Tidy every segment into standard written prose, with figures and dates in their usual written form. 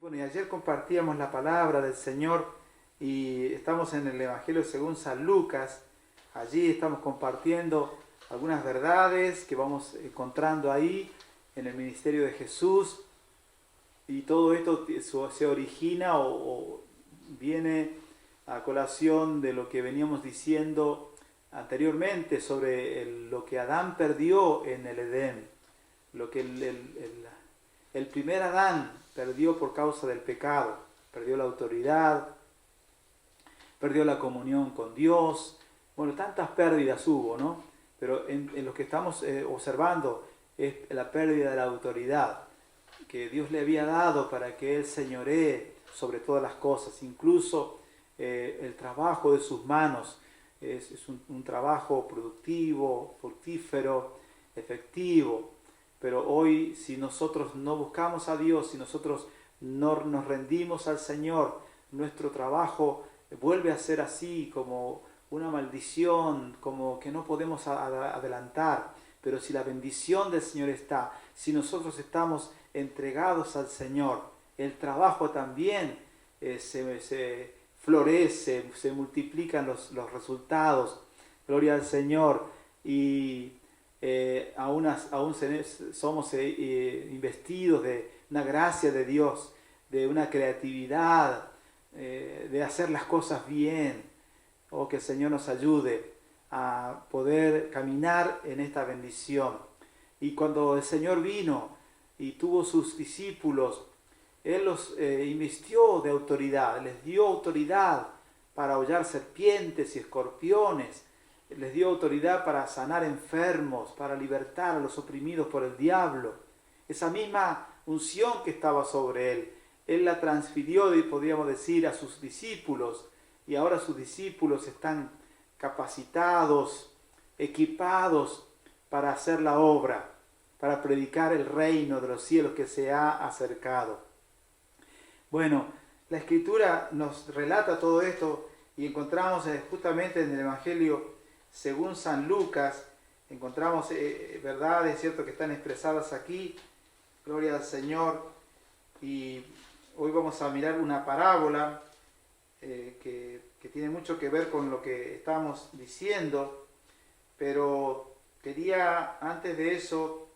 Bueno, y ayer compartíamos la palabra del Señor y estamos en el Evangelio según San Lucas. Allí estamos compartiendo algunas verdades que vamos encontrando ahí en el ministerio de Jesús, y todo esto se origina o viene a colación de lo que veníamos diciendo anteriormente sobre lo que Adán perdió en el Edén, lo que el primer Adán perdió por causa del pecado. Perdió la autoridad, perdió la comunión con Dios. Bueno, tantas pérdidas hubo, ¿no? Pero en lo que estamos observando es la pérdida de la autoridad que Dios le había dado para que Él señoree sobre todas las cosas, incluso el trabajo de sus manos. Es un trabajo productivo, fructífero, efectivo. Pero hoy, si nosotros no buscamos a Dios, si nosotros no nos rendimos al Señor, nuestro trabajo vuelve a ser así, como una maldición, como que no podemos adelantar. Pero si la bendición del Señor está, si nosotros estamos entregados al Señor, el trabajo también se florece, se multiplican los resultados. Gloria al Señor. Y aún somos investidos de una gracia de Dios, de una creatividad, de hacer las cosas bien. Oh, que el Señor nos ayude a poder caminar en esta bendición. Y cuando el Señor vino y tuvo sus discípulos, Él los invistió de autoridad, les dio autoridad para hollar serpientes y escorpiones, les dio autoridad para sanar enfermos, para libertar a los oprimidos por el diablo. Esa misma unción que estaba sobre Él la transfirió, podríamos decir, a sus discípulos, y ahora sus discípulos están capacitados, equipados para hacer la obra, para predicar el reino de los cielos que se ha acercado. Bueno, la Escritura nos relata todo esto y encontramos justamente en el Evangelio según San Lucas, encontramos verdades, ¿cierto?, que están expresadas aquí. Gloria al Señor. Y hoy vamos a mirar una parábola que tiene mucho que ver con lo que estamos diciendo, pero quería antes de eso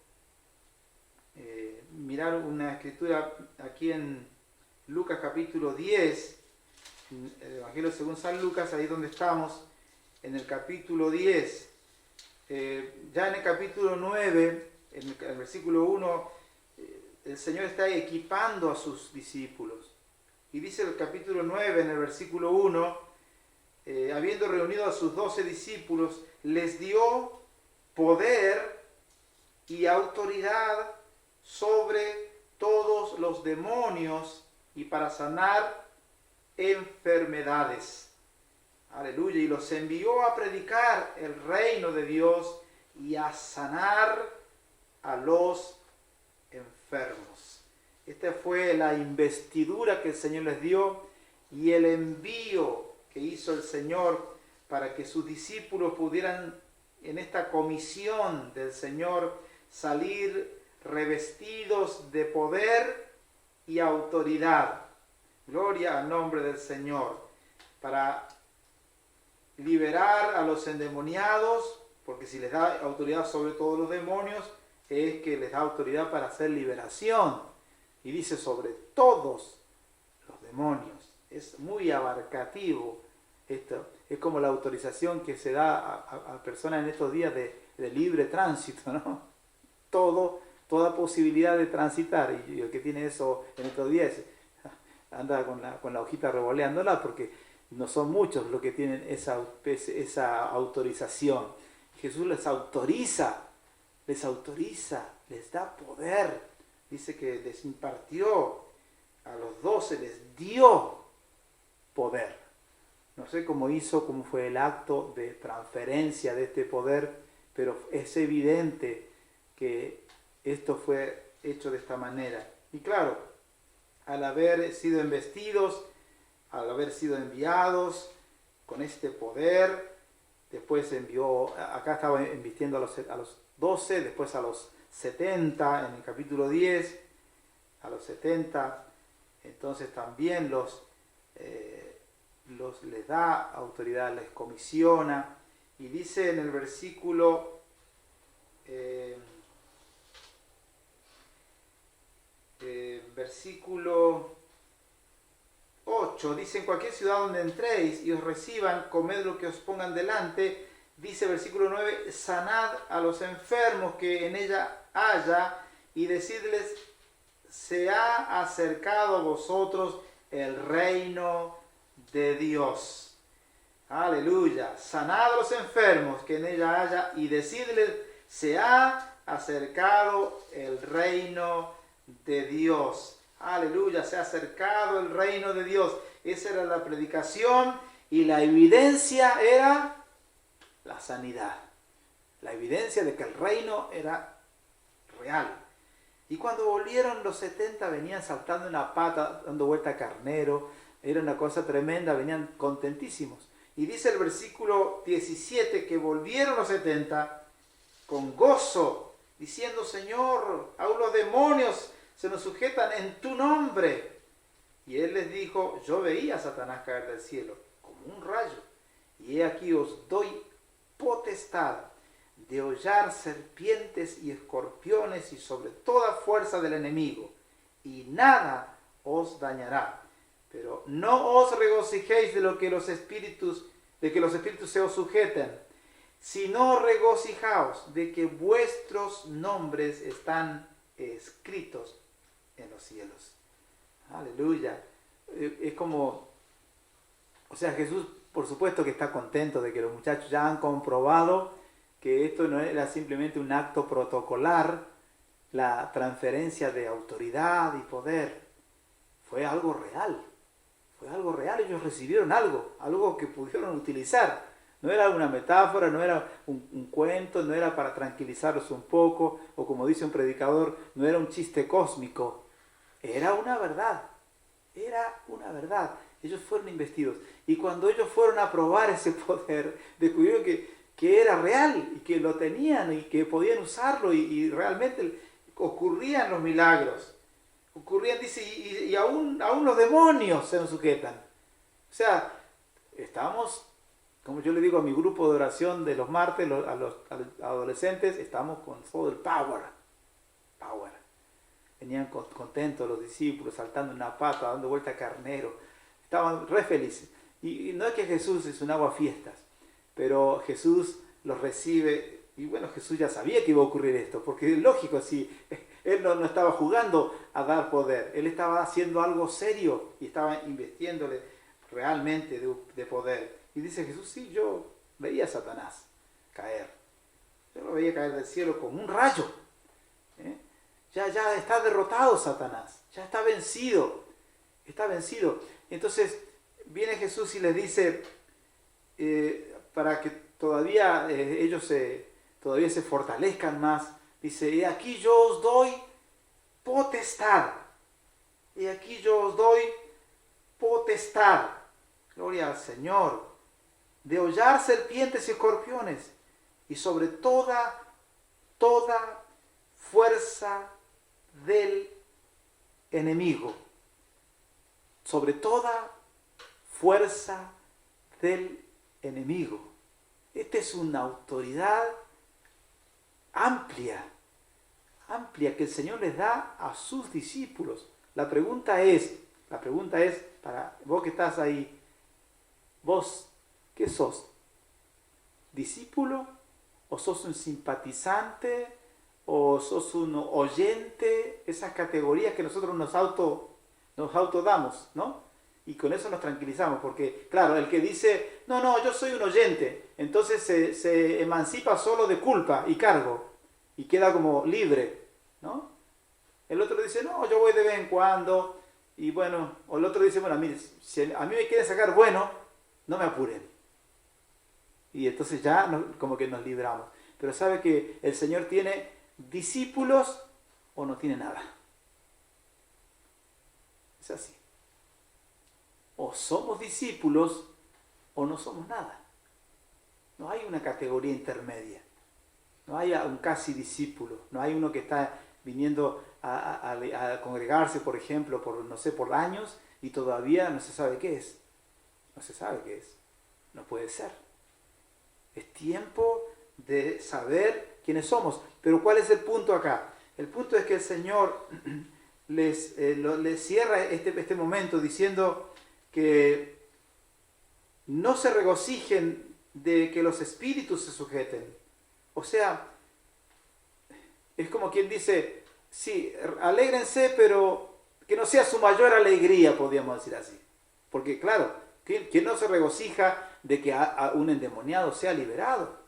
mirar una escritura aquí en Lucas capítulo 10, el Evangelio según San Lucas, ahí donde estamos, en el capítulo 10. Ya en el capítulo 9, en el versículo 1, el Señor está equipando a sus discípulos. Y dice el capítulo 9, en el versículo 1, habiendo reunido a sus 12 discípulos, les dio poder y autoridad sobre todos los demonios y para sanar enfermedades. Aleluya. Y los envió a predicar el reino de Dios y a sanar a los enfermos. Esta fue la investidura que el Señor les dio y el envío que hizo el Señor para que sus discípulos pudieran en esta comisión del Señor salir revestidos de poder y autoridad. Gloria al nombre del Señor. Para liberar a los endemoniados, porque si les da autoridad sobre todos los demonios, es que les da autoridad para hacer liberación. Y dice sobre todos los demonios. Es muy abarcativo esto. Es como la autorización que se da a personas en estos días de libre tránsito, ¿no? Toda posibilidad de transitar. Y el que tiene eso en estos días anda con la hojita revoleándola, porque no son muchos los que tienen esa autorización. Jesús les autoriza, les da poder. Dice que les impartió a los 12, les dio poder. No sé cómo fue el acto de transferencia de este poder, pero es evidente que esto fue hecho de esta manera. Y claro, al haber sido investidos, al haber sido enviados con este poder, después envió, acá estaba invistiendo a los 12, después a los 70, en el capítulo 10, a los 70, entonces también les da autoridad, les comisiona. Y dice en el versículo 8, dice: en cualquier ciudad donde entréis y os reciban, comed lo que os pongan delante. Dice versículo 9: sanad a los enfermos que en ella haya, y decidles: se ha acercado a vosotros el reino de Dios. Aleluya. Sanad a los enfermos que en ella haya, y decidles: se ha acercado el reino de Dios. Aleluya, se ha acercado el reino de Dios. Esa era la predicación, y la evidencia era la sanidad. La evidencia de que el reino era real. Y cuando volvieron los 70, venían saltando una pata, dando vuelta a carnero. Era una cosa tremenda, venían contentísimos. Y dice el versículo 17 que volvieron los 70 con gozo, diciendo: Señor, aún los demonios se nos sujetan en tu nombre. Y él les dijo: yo veía a Satanás caer del cielo como un rayo, y he aquí os doy potestad de hollar serpientes y escorpiones y sobre toda fuerza del enemigo, y nada os dañará. Pero no os regocijéis de que los espíritus se os sujeten, sino regocijaos de que vuestros nombres están escritos en los cielos. Aleluya. Es como, o sea, Jesús por supuesto que está contento de que los muchachos ya han comprobado que esto no era simplemente un acto protocolar, la transferencia de autoridad y poder. Fue algo real. Fue algo real, ellos recibieron algo que pudieron utilizar. No era una metáfora, no era un cuento, no era para tranquilizarlos un poco, o como dice un predicador, no era un chiste cósmico. Era una verdad, Ellos fueron investidos. Y cuando ellos fueron a probar ese poder, descubrieron que era real, y que lo tenían, y que podían usarlo, y realmente ocurrían los milagros. Ocurrían, dice, y aún los demonios se nos sujetan. O sea, estamos, como yo le digo a mi grupo de oración de los martes, a los adolescentes, estamos con todo el power. Venían contentos los discípulos, saltando una pata, dando vuelta a carnero. Estaban re felices. Y no es que Jesús es un aguafiestas, pero Jesús los recibe. Y bueno, Jesús ya sabía que iba a ocurrir esto, porque es lógico, si él no estaba jugando a dar poder, él estaba haciendo algo serio y estaba invirtiéndole realmente de poder. Y dice Jesús: sí, yo veía a Satanás caer. Yo lo veía caer del cielo como un rayo. Ya está derrotado Satanás, ya está vencido. Entonces viene Jesús y les dice, para que todavía ellos todavía se fortalezcan más, dice: y aquí yo os doy potestad. Gloria al Señor. De hollar serpientes y escorpiones, y sobre toda fuerza del enemigo. Sobre toda fuerza del enemigo. Esta es una autoridad amplia que el Señor les da a sus discípulos. La pregunta es, para vos que estás ahí, vos, ¿qué sos? ¿Discípulo? ¿O sos un simpatizante? ¿O sos un oyente? Esas categorías que nosotros nos autodamos, ¿no? Y con eso nos tranquilizamos, porque, claro, el que dice: no, yo soy un oyente, entonces se emancipa solo de culpa y cargo, y queda como libre, ¿no? El otro dice: no, yo voy de vez en cuando, y bueno, o el otro dice: bueno, mire, si a mí me quieren sacar bueno, no me apuren. Y entonces ya como que nos libramos. Pero sabe que el Señor tiene discípulos o no tiene nada. Es así. O somos discípulos o no somos nada. No hay una categoría intermedia. No hay un casi discípulo. No hay uno que está viniendo a congregarse, por ejemplo, por, no sé, por años, y todavía no se sabe qué es. No se sabe qué es. No puede ser. Es tiempo de saber quiénes somos. Pero ¿cuál es el punto acá? El punto es que el Señor les cierra este momento diciendo que no se regocijen de que los espíritus se sujeten. O sea, es como quien dice, sí, alégrense, pero que no sea su mayor alegría, podríamos decir así. Porque claro, ¿quién no se regocija de que un endemoniado sea liberado?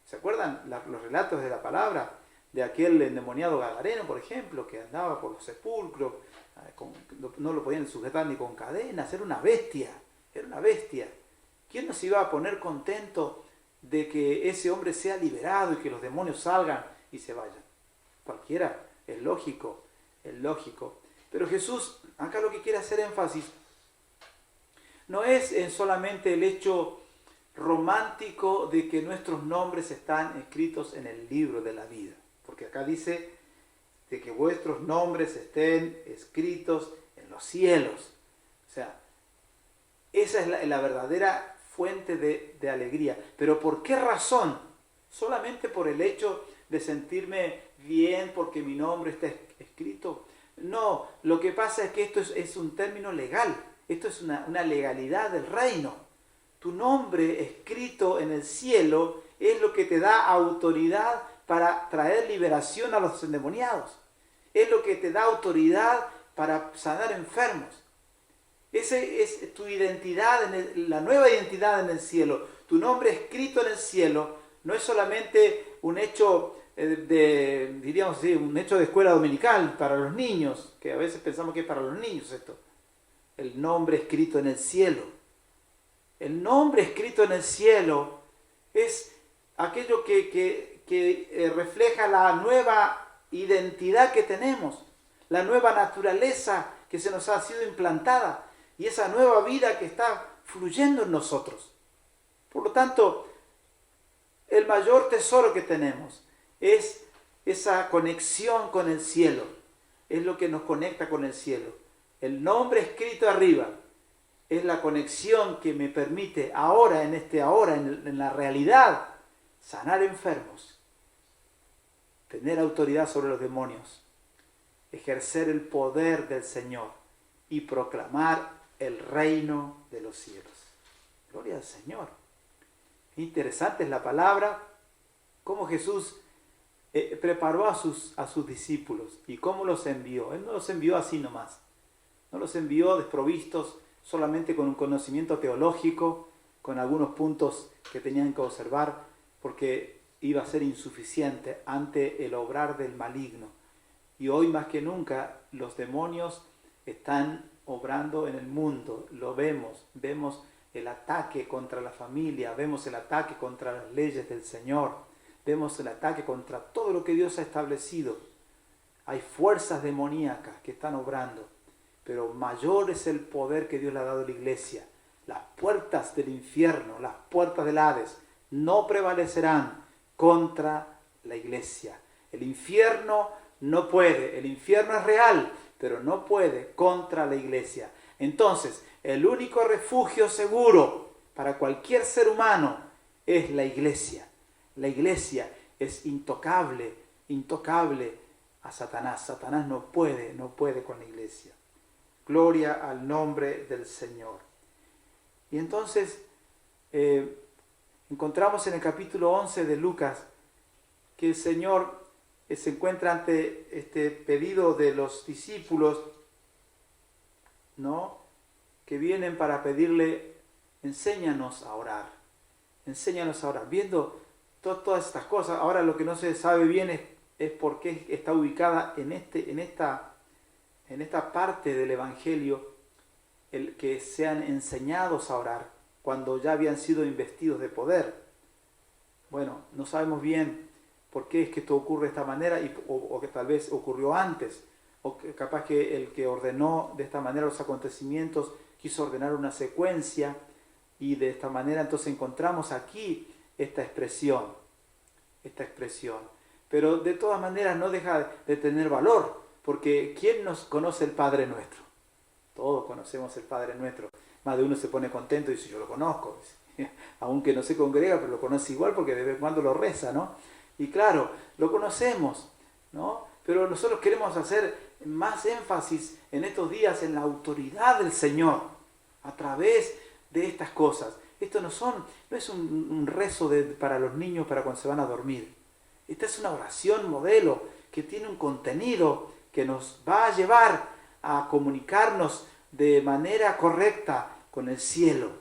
¿Se acuerdan los relatos de la palabra de aquel endemoniado gadareno, por ejemplo, que andaba por los sepulcros, no lo podían sujetar ni con cadenas, era una bestia, era una bestia. ¿Quién nos iba a poner contento de que ese hombre sea liberado y que los demonios salgan y se vayan? Cualquiera, es lógico, es lógico. Pero Jesús, acá lo que quiere hacer énfasis, no es en solamente el hecho romántico de que nuestros nombres están escritos en el libro de la vida. Porque acá dice de que vuestros nombres estén escritos en los cielos. O sea, esa es la verdadera fuente de alegría. ¿Pero por qué razón? ¿Solamente por el hecho de sentirme bien porque mi nombre está escrito? No, lo que pasa es que esto es un término legal. Esto es una legalidad del reino. Tu nombre escrito en el cielo es lo que te da autoridad para traer liberación a los endemoniados. Es lo que te da autoridad para sanar enfermos. Esa es tu identidad, la nueva identidad en el cielo. Tu nombre escrito en el cielo no es solamente un hecho diríamos así, un hecho de escuela dominical para los niños, que a veces pensamos que es para los niños esto. El nombre escrito en el cielo. El nombre escrito en el cielo es aquello que refleja la nueva identidad que tenemos, la nueva naturaleza que se nos ha sido implantada y esa nueva vida que está fluyendo en nosotros. Por lo tanto, el mayor tesoro que tenemos es esa conexión con el cielo, es lo que nos conecta con el cielo. El nombre escrito arriba es la conexión que me permite ahora, en la realidad, sanar enfermos, tener autoridad sobre los demonios, ejercer el poder del Señor y proclamar el reino de los cielos. Gloria al Señor. Interesante es la palabra, cómo Jesús preparó a sus discípulos y cómo los envió. Él no los envió así nomás. No los envió desprovistos solamente con un conocimiento teológico, con algunos puntos que tenían que observar, porque iba a ser insuficiente ante el obrar del maligno. Y hoy más que nunca los demonios están obrando en el mundo. Lo vemos el ataque contra la familia, vemos el ataque contra las leyes del Señor, vemos el ataque contra todo lo que Dios ha establecido. Hay fuerzas demoníacas que están obrando, pero mayor es el poder que Dios le ha dado a la iglesia. Las puertas del infierno, las puertas del Hades, no prevalecerán contra la iglesia. El infierno no puede, el infierno es real, pero no puede contra la iglesia. Entonces, el único refugio seguro para cualquier ser humano es la iglesia. La iglesia es intocable a Satanás. Satanás no puede con la iglesia. Gloria al nombre del Señor. Y entonces encontramos en el capítulo 11 de Lucas que el Señor se encuentra ante este pedido de los discípulos, ¿no?, que vienen para pedirle, enséñanos a orar, viendo todas estas cosas. Ahora lo que no se sabe bien es por qué está ubicada en esta parte del Evangelio, el que sean enseñados a orar, cuando ya habían sido investidos de poder. Bueno, no sabemos bien por qué es que esto ocurre de esta manera, o que tal vez ocurrió antes, o que capaz que el que ordenó de esta manera los acontecimientos quiso ordenar una secuencia, y de esta manera entonces encontramos aquí esta expresión. pero de todas maneras no deja de tener valor, porque ¿quién nos conoce el Padre Nuestro? Todos conocemos el Padre Nuestro. Más de uno se pone contento y dice, yo lo conozco. Aunque no se congrega, pero lo conoce igual porque de vez en cuando lo reza, ¿no? Y claro, lo conocemos, ¿no? Pero nosotros queremos hacer más énfasis en estos días en la autoridad del Señor a través de estas cosas. Esto no es un rezo para los niños para cuando se van a dormir. Esta es una oración modelo que tiene un contenido que nos va a llevar a comunicarnos de manera correcta con el cielo.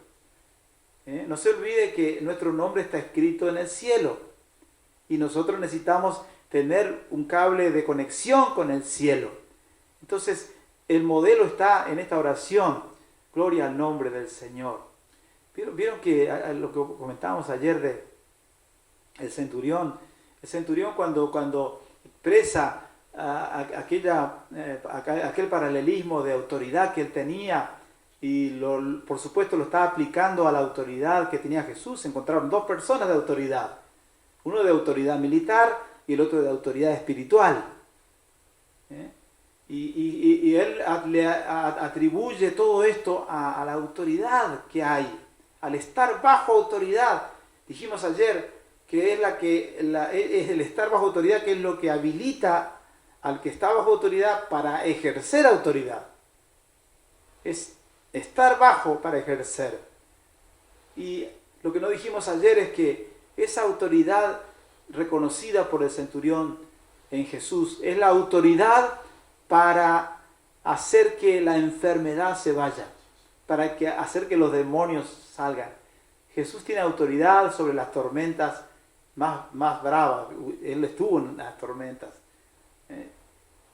No se olvide que nuestro nombre está escrito en el cielo y nosotros necesitamos tener un cable de conexión con el cielo. Entonces, el modelo está en esta oración. Gloria al nombre del Señor. ¿Vieron que lo que comentábamos ayer de el centurión cuando expresa aquel paralelismo de autoridad que él tenía y por supuesto lo estaba aplicando a la autoridad que tenía Jesús? Se encontraron dos personas de autoridad, uno de autoridad militar y el otro de autoridad espiritual. Y él le atribuye todo esto a la autoridad que hay, al estar bajo autoridad. Dijimos ayer que es el estar bajo autoridad que es lo que habilita al que está bajo autoridad para ejercer autoridad. Es estar bajo para ejercer. Y lo que no dijimos ayer es que esa autoridad reconocida por el centurión en Jesús es la autoridad para hacer que la enfermedad se vaya, para hacer que los demonios salgan. Jesús tiene autoridad sobre las tormentas más bravas. Él estuvo en las tormentas.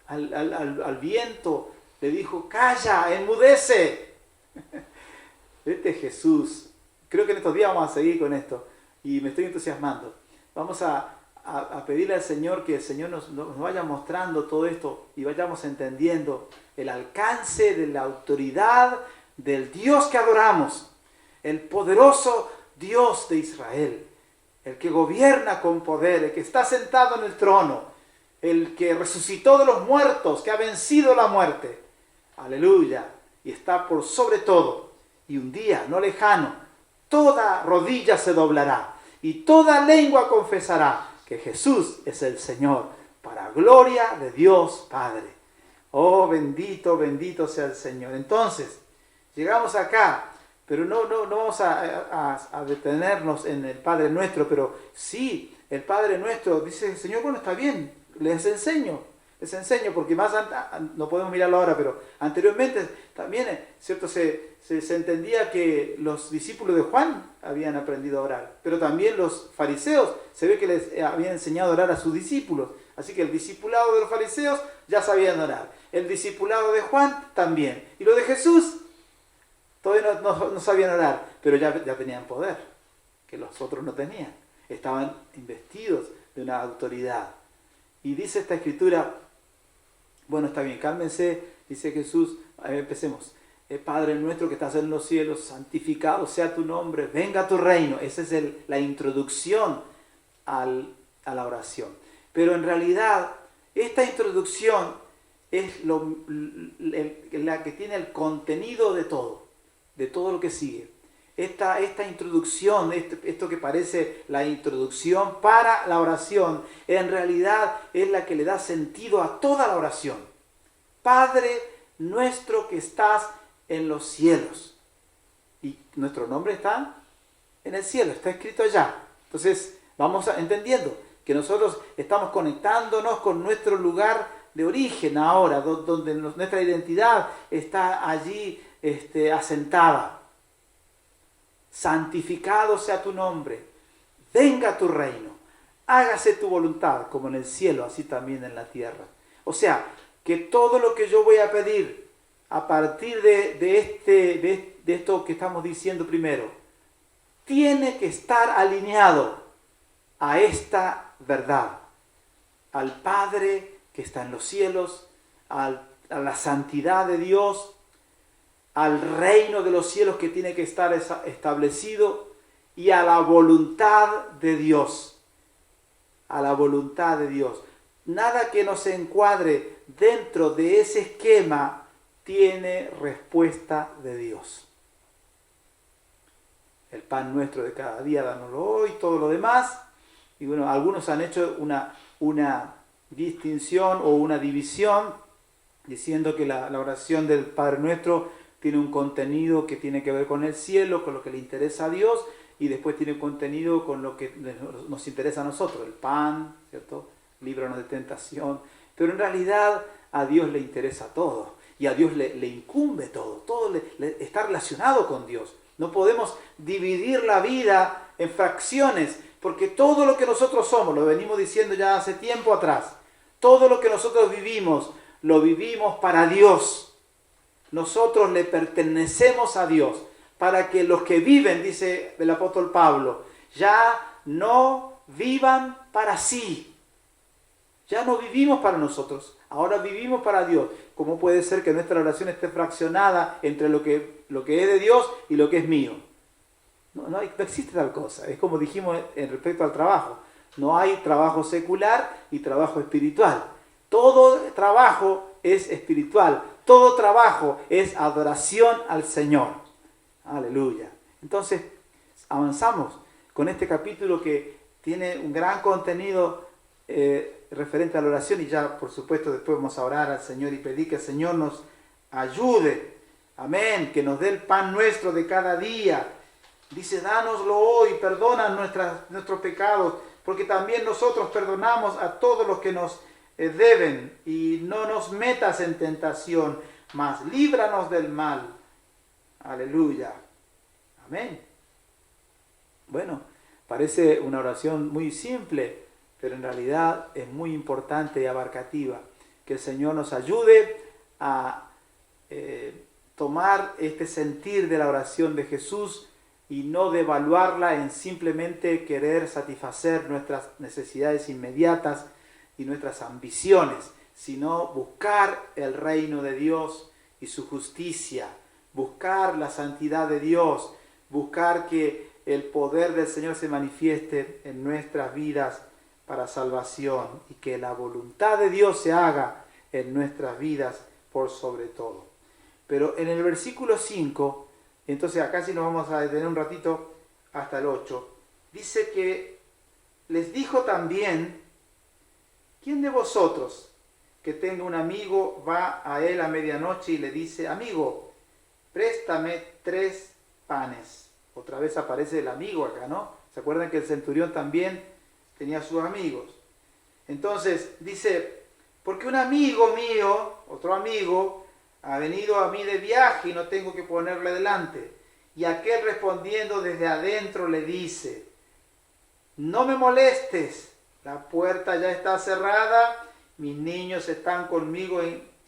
Al viento le dijo, calla, enmudece. Este Jesús. Creo que en estos días vamos a seguir con esto y me estoy entusiasmando. Vamos a pedirle al Señor que el Señor nos vaya mostrando todo esto y vayamos entendiendo el alcance de la autoridad del Dios que adoramos, el poderoso Dios de Israel, el que gobierna con poder, el que está sentado en el trono, el que resucitó de los muertos, que ha vencido la muerte. Aleluya. Y está por sobre todo. Y un día no lejano, toda rodilla se doblará y toda lengua confesará que Jesús es el Señor, para gloria de Dios Padre. Oh, bendito, bendito sea el Señor. Entonces, llegamos acá, pero no vamos a detenernos en el Padre Nuestro, pero sí, el Padre Nuestro, dice el Señor, bueno, está bien, les enseño, porque más no podemos mirarlo ahora, pero anteriormente también, ¿cierto? Se entendía que los discípulos de Juan habían aprendido a orar, pero también los fariseos, se ve que les habían enseñado a orar a sus discípulos, así que el discipulado de los fariseos ya sabían orar, el discipulado de Juan también, y lo de Jesús todavía no sabían orar, pero ya tenían poder, que los otros no tenían, estaban investidos de una autoridad. Y dice esta escritura, bueno, está bien, cálmense, dice Jesús, empecemos. Padre nuestro que estás en los cielos, santificado sea tu nombre, venga tu reino. Esa es la introducción a la oración. Pero en realidad, esta introducción es la que tiene el contenido de todo lo que sigue. Esta introducción, esto que parece la introducción para la oración, en realidad es la que le da sentido a toda la oración. Padre nuestro que estás en los cielos. Y nuestro nombre está en el cielo, está escrito allá. Entonces vamos entendiendo que nosotros estamos conectándonos con nuestro lugar de origen ahora, donde nuestra identidad está allí asentada. Santificado sea tu nombre, venga tu reino, hágase tu voluntad, como en el cielo, así también en la tierra. O sea, que todo lo que yo voy a pedir a partir de esto que estamos diciendo primero, tiene que estar alineado a esta verdad, al Padre que está en los cielos, a la santidad de Dios, al reino de los cielos que tiene que estar establecido y a la voluntad de Dios. a la voluntad de Dios. Nada que no se encuadre dentro de ese esquema tiene respuesta de Dios. El pan nuestro de cada día, dánoslo hoy, todo lo demás. Y bueno, algunos han hecho una distinción o una división diciendo que la oración del Padre Nuestro tiene un contenido que tiene que ver con el cielo, con lo que le interesa a Dios, y después tiene un contenido con lo que nos interesa a nosotros, el pan, ¿cierto? Líbranos de tentación. Pero en realidad a Dios le interesa todo, y a Dios le incumbe todo está relacionado con Dios. No podemos dividir la vida en fracciones, porque todo lo que nosotros somos, lo venimos diciendo ya hace tiempo atrás, todo lo que nosotros vivimos, lo vivimos para Dios. Nosotros le pertenecemos a Dios, para que los que viven, dice el apóstol Pablo, ya no vivan para sí. Ya no vivimos para nosotros, ahora vivimos para Dios. ¿Cómo puede ser que nuestra oración esté fraccionada entre lo que es de Dios y lo que es mío? No existe tal cosa. Es como dijimos en respecto al trabajo. No hay trabajo secular y trabajo espiritual. Todo trabajo es espiritual. Todo trabajo es adoración al Señor. Aleluya. Entonces, avanzamos con este capítulo que tiene un gran contenido referente a la oración, y ya por supuesto después vamos a orar al Señor y pedir que el Señor nos ayude. Amén. Que nos dé el pan nuestro de cada día. Dice, dánoslo hoy, perdona nuestros pecados, porque también nosotros perdonamos a todos los que nos deben, y no nos metas en tentación, mas líbranos del mal. Aleluya. Amén. Bueno, parece una oración muy simple, pero en realidad es muy importante y abarcativa. Que el Señor nos ayude a tomar este sentir de la oración de Jesús y no devaluarla en simplemente querer satisfacer nuestras necesidades inmediatas y nuestras ambiciones, sino buscar el reino de Dios y su justicia, buscar la santidad de Dios, buscar que el poder del Señor se manifieste en nuestras vidas para salvación, y que la voluntad de Dios se haga en nuestras vidas por sobre todo. Pero en el versículo 5, entonces acá sí nos vamos a detener un ratito hasta el 8, dice que les dijo también, ¿quién de vosotros que tenga un amigo va a él a medianoche y le dice, amigo, préstame 3 panes? Otra vez aparece el amigo acá, ¿no? ¿Se acuerdan que el centurión también tenía sus amigos? Entonces dice, porque un amigo mío, otro amigo, ha venido a mí de viaje y no tengo que ponerle delante. Y aquel respondiendo desde adentro le dice, no me molestes, la puerta ya está cerrada, mis niños están conmigo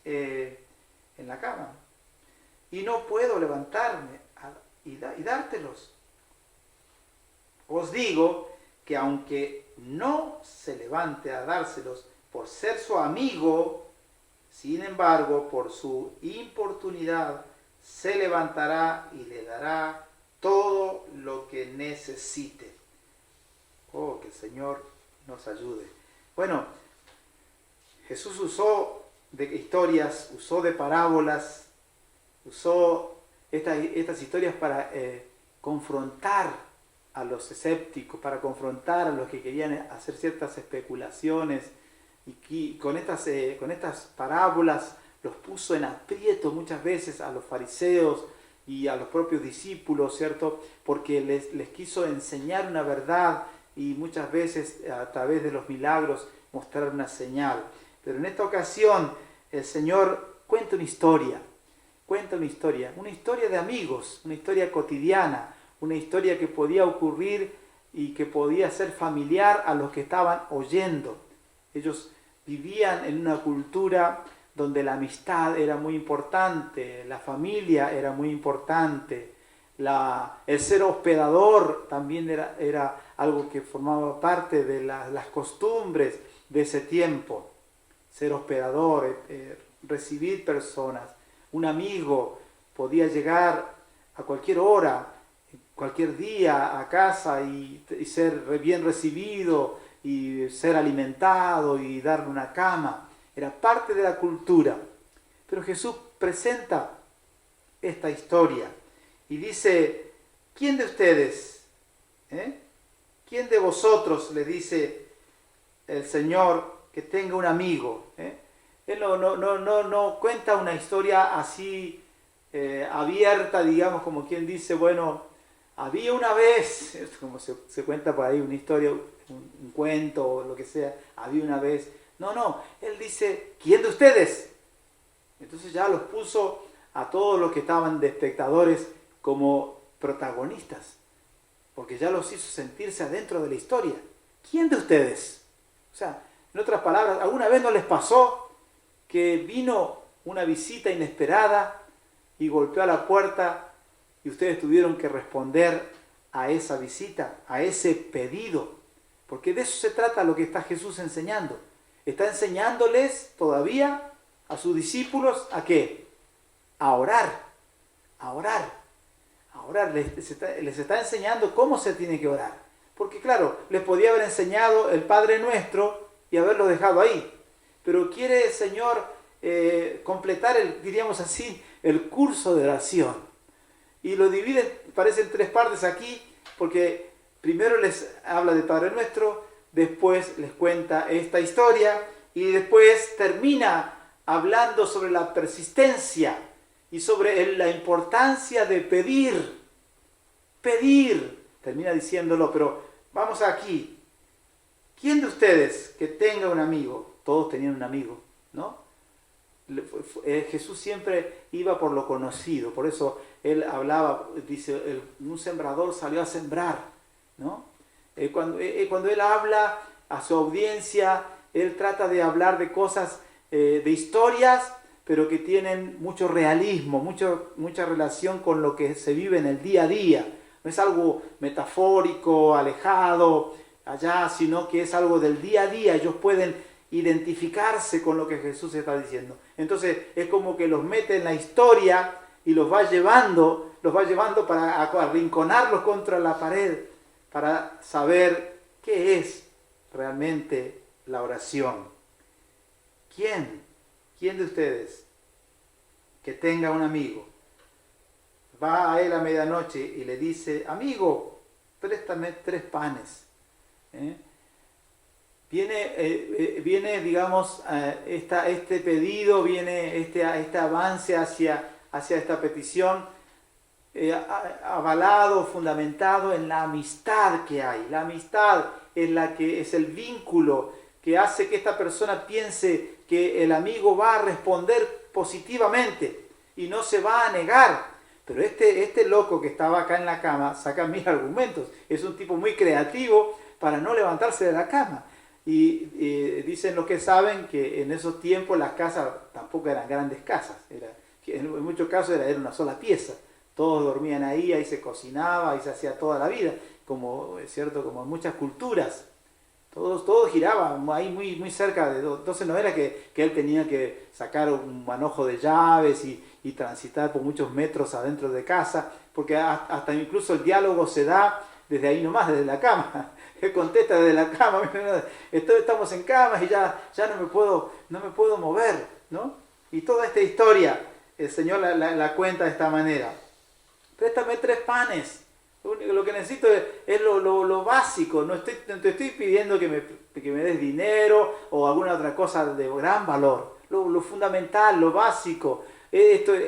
en la cama, y no puedo levantarme y dártelos. Os digo que aunque no se levante a dárselos por ser su amigo, sin embargo, por su importunidad, se levantará y le dará todo lo que necesite. Oh, que el Señor nos ayude. Bueno, Jesús usó de historias, usó de parábolas, usó estas historias para confrontar a los escépticos, para confrontar a los que querían hacer ciertas especulaciones, y con estas parábolas los puso en aprieto muchas veces a los fariseos y a los propios discípulos, ¿cierto? Porque les quiso enseñar una verdad, y muchas veces a través de los milagros mostrar una señal. Pero en esta ocasión el Señor cuenta una historia de amigos, una historia cotidiana, una historia que podía ocurrir y que podía ser familiar a los que estaban oyendo. Ellos vivían en una cultura donde la amistad era muy importante, la familia era muy importante, el ser hospedador también era algo que formaba parte de las costumbres de ese tiempo. Ser hospedador, recibir personas. Un amigo podía llegar a cualquier hora, cualquier día a casa y ser bien recibido y ser alimentado y darle una cama. Era parte de la cultura. Pero Jesús presenta esta historia y dice, ¿quién de ustedes, quién de vosotros, le dice el Señor, que tenga un amigo? Él no cuenta una historia así abierta, digamos, como quien dice, bueno, había una vez, como se cuenta por ahí una historia, un cuento o lo que sea, había una vez. No, él dice, ¿quién de ustedes? Entonces ya los puso a todos los que estaban de espectadores como protagonistas, porque ya los hizo sentirse adentro de la historia. ¿Quién de ustedes? O sea, en otras palabras, ¿alguna vez no les pasó que vino una visita inesperada y golpeó a la puerta y ustedes tuvieron que responder a esa visita, a ese pedido? Porque de eso se trata lo que está Jesús enseñando. Está enseñándoles todavía a sus discípulos ¿a qué? A orar, a orar, a orar. Les está enseñando cómo se tiene que orar. Porque claro, les podía haber enseñado el Padre Nuestro y haberlo dejado ahí. Pero quiere el Señor completar, diríamos así, el curso de oración. Y lo divide, parece en 3 partes aquí, porque primero les habla del Padre Nuestro, después les cuenta esta historia y después termina hablando sobre la persistencia y sobre la importancia de pedir. Pedir, termina diciéndolo, pero vamos aquí. ¿Quién de ustedes que tenga un amigo? Todos tenían un amigo, ¿no? Jesús siempre iba por lo conocido, por eso él hablaba, dice, un sembrador salió a sembrar, ¿no? Cuando él habla a su audiencia, él trata de hablar de cosas, de historias, pero que tienen mucho realismo, mucha relación con lo que se vive en el día a día. No es algo metafórico, alejado, allá, sino que es algo del día a día. Ellos pueden identificarse con lo que Jesús está diciendo. Entonces es como que los mete en la historia y los va llevando para arrinconarlos contra la pared, para saber qué es realmente la oración. ¿Quién de ustedes que tenga un amigo va a él a medianoche y le dice, amigo, préstame 3 panes? Viene, digamos, este pedido, viene este avance hacia esta petición, avalado, fundamentado en la amistad que hay. La amistad es la que es el vínculo que hace que esta persona piense que el amigo va a responder positivamente y no se va a negar. Pero este loco que estaba acá en la cama saca 1000 argumentos. Es un tipo muy creativo para no levantarse de la cama. Y dicen los que saben que en esos tiempos las casas tampoco eran grandes casas. En muchos casos era una sola pieza. Todos dormían ahí se cocinaba, ahí se hacía toda la vida. Como es cierto, como en muchas culturas. Todo giraba ahí muy cerca de... Entonces no era que él tenía que sacar un manojo de llaves y transitar por muchos metros adentro de casa, porque hasta incluso el diálogo se da desde ahí nomás, desde la cama. Él contesta desde la cama, estamos en cama y ya no me puedo mover, ¿no? Y toda esta historia el Señor la cuenta de esta manera. Préstame 3 panes. Lo que necesito es lo básico. No te estoy pidiendo que me des dinero o alguna otra cosa de gran valor. Lo fundamental, lo básico.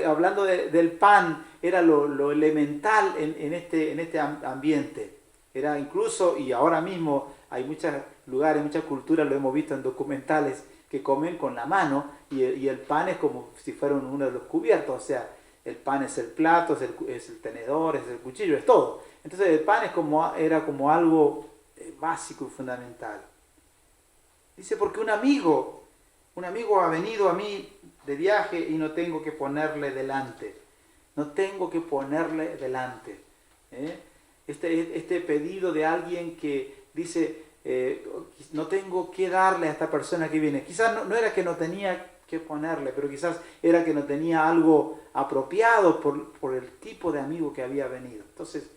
Hablando del pan, era lo elemental en este ambiente. Era incluso, y ahora mismo hay muchos lugares, muchas culturas, lo hemos visto en documentales, que comen con la mano y el pan es como si fuera uno de los cubiertos. O sea, el pan es el plato, es el tenedor, es el cuchillo, es todo. Entonces el pan era como algo básico y fundamental. Dice, porque un amigo ha venido a mí de viaje y no tengo que ponerle delante. No tengo que ponerle delante. Este pedido de alguien que dice, no tengo que darle a esta persona que viene. Quizás no era que no tenía que ponerle, pero quizás era que no tenía algo apropiado por el tipo de amigo que había venido. Entonces,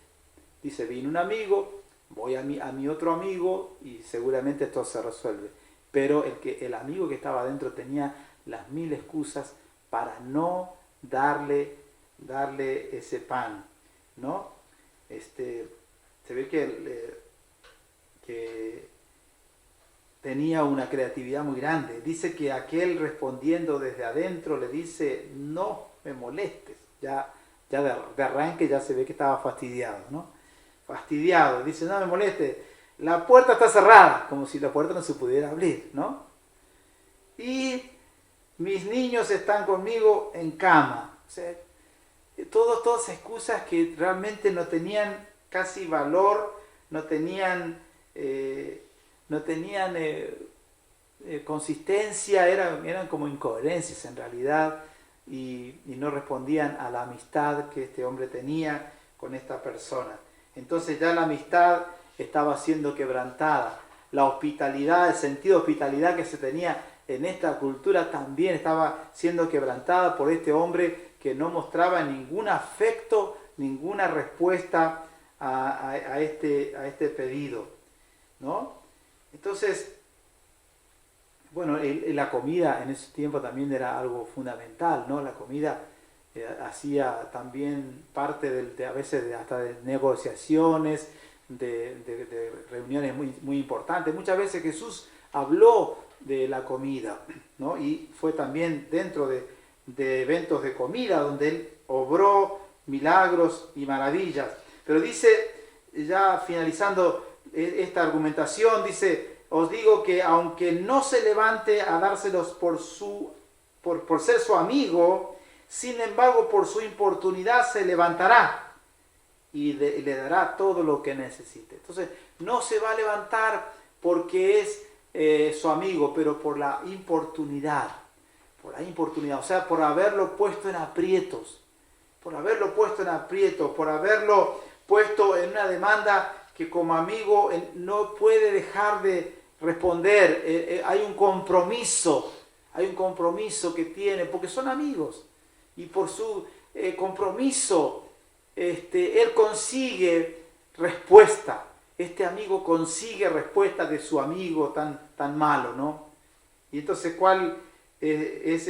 dice, vino un amigo, voy a mi otro amigo y seguramente esto se resuelve. Pero el amigo que estaba adentro tenía las mil excusas para no darle ese pan, ¿no? Se ve que tenía una creatividad muy grande. Dice que aquel respondiendo desde adentro le dice, no me molestes. Ya de arranque ya se ve que estaba fastidiado, ¿no? Fastidiado. Dice, no me molestes. La puerta está cerrada, como si la puerta no se pudiera abrir, ¿no? Y mis niños están conmigo en cama. O sea, todas excusas que realmente no tenían casi valor, no tenían consistencia, eran como incoherencias en realidad, y no respondían a la amistad que este hombre tenía con esta persona. Entonces ya la amistad estaba siendo quebrantada. La hospitalidad, el sentido de hospitalidad que se tenía en esta cultura también estaba siendo quebrantada por este hombre que no mostraba ningún afecto, ninguna respuesta a este pedido, ¿no? Entonces, bueno, la comida en ese tiempo también era algo fundamental, ¿no? La comida hacía también parte a veces hasta de negociaciones, de reuniones muy importantes. Muchas veces Jesús habló de la comida, ¿no? Y fue también dentro de eventos de comida donde él obró milagros y maravillas. Pero dice, ya finalizando esta argumentación, dice, os digo que aunque no se levante a dárselos por ser su amigo, sin embargo por su importunidad se levantará y le dará todo lo que necesite. Entonces no se va a levantar porque es su amigo, pero por la importunidad, o sea, por haberlo puesto en aprietos, por haberlo puesto en una demanda que como amigo no puede dejar de responder. Hay un compromiso que tiene, porque son amigos, y por su compromiso él consigue respuesta. Este amigo consigue respuesta de su amigo tan malo, ¿no? Y entonces, ¿cuál es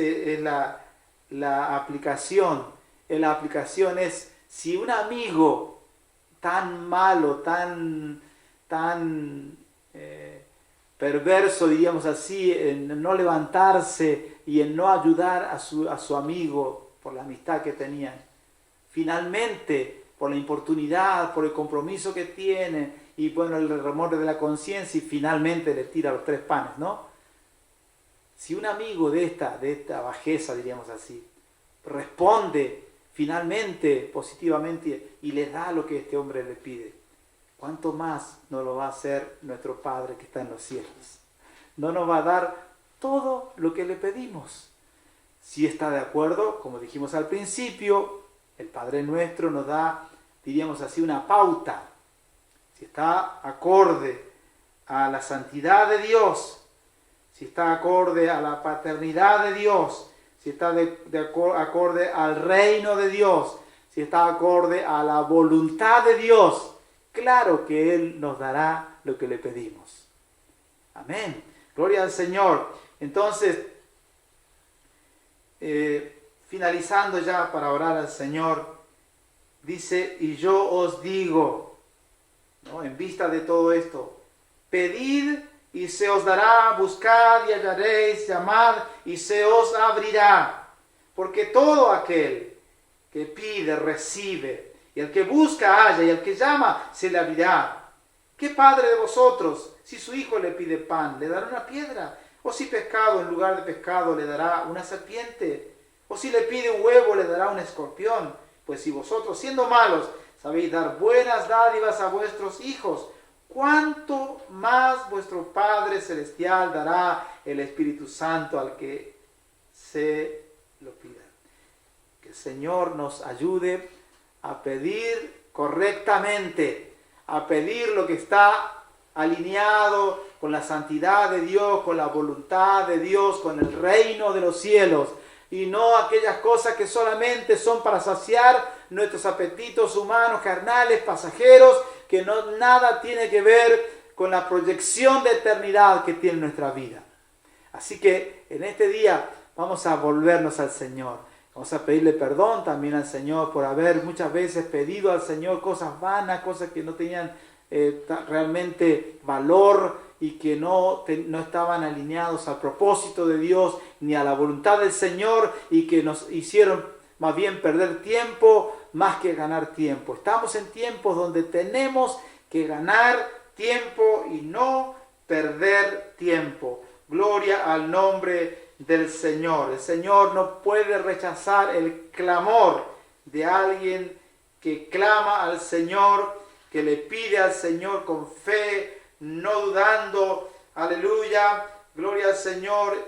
la aplicación? La aplicación es, si un amigo tan malo, tan perverso, diríamos así, en no levantarse y en no ayudar a su amigo por la amistad que tenían, finalmente, por la importunidad, por el compromiso que tiene, y bueno, el remordimiento de la conciencia, y finalmente le tira los 3 panes, ¿no? Si un amigo de esta bajeza, diríamos así, responde finalmente positivamente y le da lo que este hombre le pide, ¿cuánto más no lo va a hacer nuestro Padre que está en los cielos? No nos va a dar todo lo que le pedimos. Si está de acuerdo, como dijimos al principio, el Padre Nuestro nos da, diríamos así, una pauta. Si está acorde a la santidad de Dios, si está acorde a la paternidad de Dios, si está acorde al reino de Dios, si está acorde a la voluntad de Dios, claro que Él nos dará lo que le pedimos. Amén. Gloria al Señor. Entonces, finalizando ya para orar al Señor, dice, y yo os digo, ¿no? En vista de todo esto, pedid y se os dará, buscad y hallaréis, llamad y se os abrirá. Porque todo aquel que pide, recibe, y el que busca, halla, y el que llama, se le abrirá. ¿Qué padre de vosotros, si su hijo le pide pan, le dará una piedra? ¿O si pescado, en lugar de pescado, le dará una serpiente? ¿O si le pide un huevo, le dará un escorpión? Pues si vosotros, siendo malos, sabéis dar buenas dádivas a vuestros hijos, ¿cuánto más vuestro Padre Celestial dará el Espíritu Santo al que se lo pida? Que el Señor nos ayude a pedir correctamente, a pedir lo que está alineado con la santidad de Dios, con la voluntad de Dios, con el reino de los cielos, y no aquellas cosas que solamente son para saciar nuestros apetitos humanos, carnales, pasajeros, que nada tiene que ver con la proyección de eternidad que tiene nuestra vida. Así que en este día vamos a volvernos al Señor. Vamos a pedirle perdón también al Señor por haber muchas veces pedido al Señor cosas vanas, cosas que no tenían realmente valor y que no estaban alineados al propósito de Dios ni a la voluntad del Señor, y que nos hicieron más bien perder tiempo más que ganar tiempo. Estamos en tiempos donde tenemos que ganar tiempo y no perder tiempo. Gloria al nombre del Señor. El Señor no puede rechazar el clamor de alguien que clama al Señor, que le pide al Señor con fe, no dudando. Aleluya, gloria al Señor,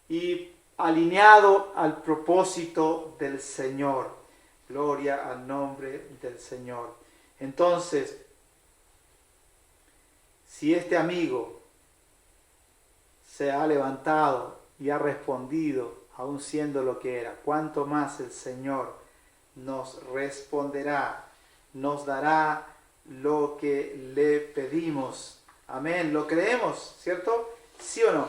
y alineado al propósito del Señor. Gloria al nombre del Señor. Entonces, si este amigo se ha levantado y ha respondido, aún siendo lo que era, cuánto más el Señor nos responderá, nos dará lo que le pedimos. Amén, lo creemos, ¿cierto? ¿Sí o no?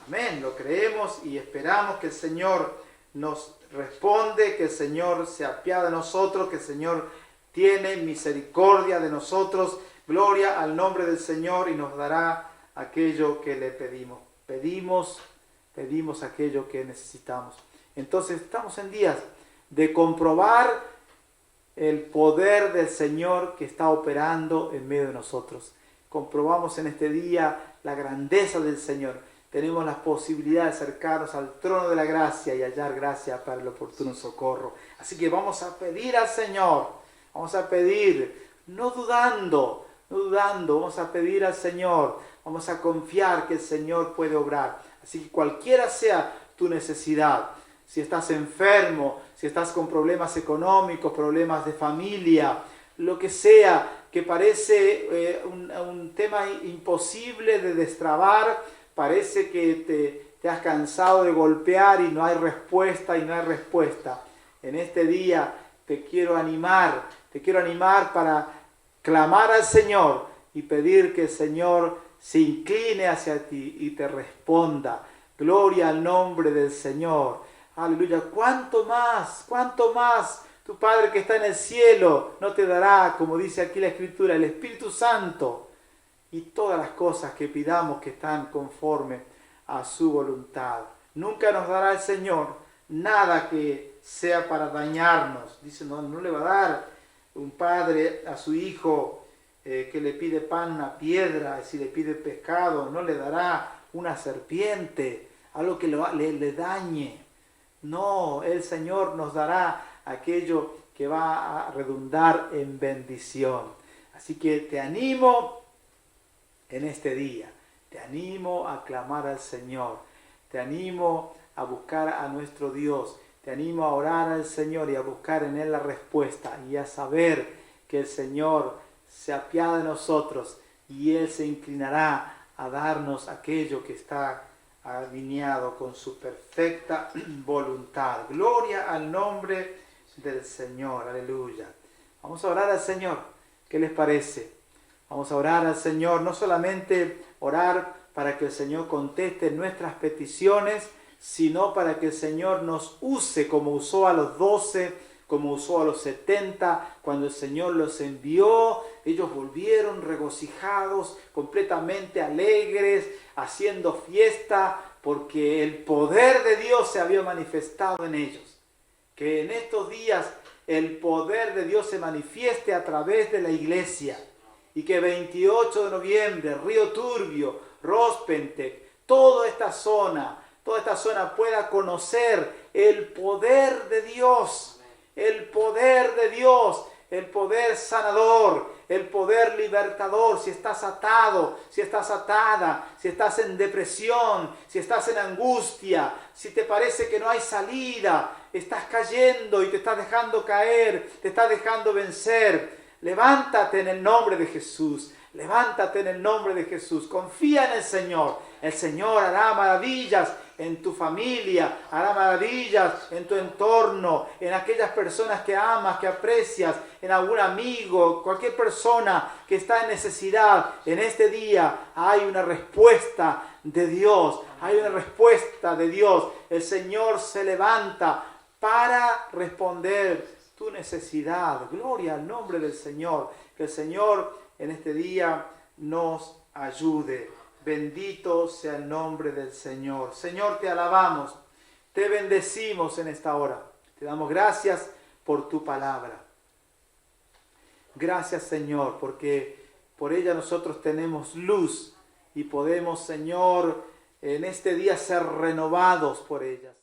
Amén, lo creemos y esperamos que el Señor nos responde, que el Señor se apiade de nosotros, que el Señor tiene misericordia de nosotros. Gloria al nombre del Señor, y nos dará aquello que le pedimos. Pedimos aquello que necesitamos. Entonces estamos en días de comprobar el poder del Señor que está operando en medio de nosotros. Comprobamos en este día la grandeza del Señor. Tenemos la posibilidad de acercarnos al trono de la gracia y hallar gracia para el oportuno socorro. Así que vamos a pedir al Señor, vamos a pedir, no dudando, vamos a pedir al Señor, vamos a confiar que el Señor puede obrar. Así que cualquiera sea tu necesidad, si estás enfermo, si estás con problemas económicos, problemas de familia, lo que sea, que parece un tema imposible de destrabar, parece que te has cansado de golpear y no hay respuesta. En este día te quiero animar para clamar al Señor y pedir que el Señor se incline hacia ti y te responda. Gloria al nombre del Señor. Aleluya. ¿Cuánto más tu Padre que está en el cielo no te dará, como dice aquí la Escritura, el Espíritu Santo y todas las cosas que pidamos que están conforme a su voluntad? Nunca nos dará el Señor nada que sea para dañarnos. Dice, no le va a dar un padre a su hijo que le pide pan una piedra, si le pide pescado, no le dará una serpiente, algo que le dañe. No, el Señor nos dará aquello que va a redundar en bendición. Así que te animo en este día, te animo a clamar al Señor, te animo a buscar a nuestro Dios, te animo a orar al Señor y a buscar en Él la respuesta y a saber que el Señor se apiada de nosotros y Él se inclinará a darnos aquello que está alineado con su perfecta voluntad. Gloria al nombre del Señor, aleluya. Vamos a orar al Señor, ¿qué les parece? Vamos a orar al Señor, no solamente orar para que el Señor conteste nuestras peticiones, sino para que el Señor nos use como usó a los 12, como usó a los 70, cuando el Señor los envió. Ellos volvieron regocijados, completamente alegres, haciendo fiesta, porque el poder de Dios se había manifestado en ellos. Que en estos días el poder de Dios se manifieste a través de la iglesia, y que 28 de noviembre, Río Turbio, Rospentec, toda esta zona pueda conocer el poder de Dios, el poder sanador, el poder libertador. Si estás atado, si estás atada, si estás en depresión, si estás en angustia, si te parece que no hay salida, estás cayendo y te estás dejando caer, te estás dejando vencer, levántate en el nombre de Jesús. Levántate en el nombre de Jesús. Confía en el Señor. El Señor hará maravillas en tu familia, hará maravillas en tu entorno, en aquellas personas que amas, que aprecias, en algún amigo, cualquier persona que está en necesidad. En este día hay una respuesta de Dios, hay una respuesta de Dios. El Señor se levanta para responder tu necesidad. Gloria al nombre del Señor. Que el Señor en este día nos ayude. Bendito sea el nombre del Señor. Señor, te alabamos, te bendecimos en esta hora. Te damos gracias por tu palabra. Gracias, Señor, porque por ella nosotros tenemos luz y podemos, Señor, en este día ser renovados por ella.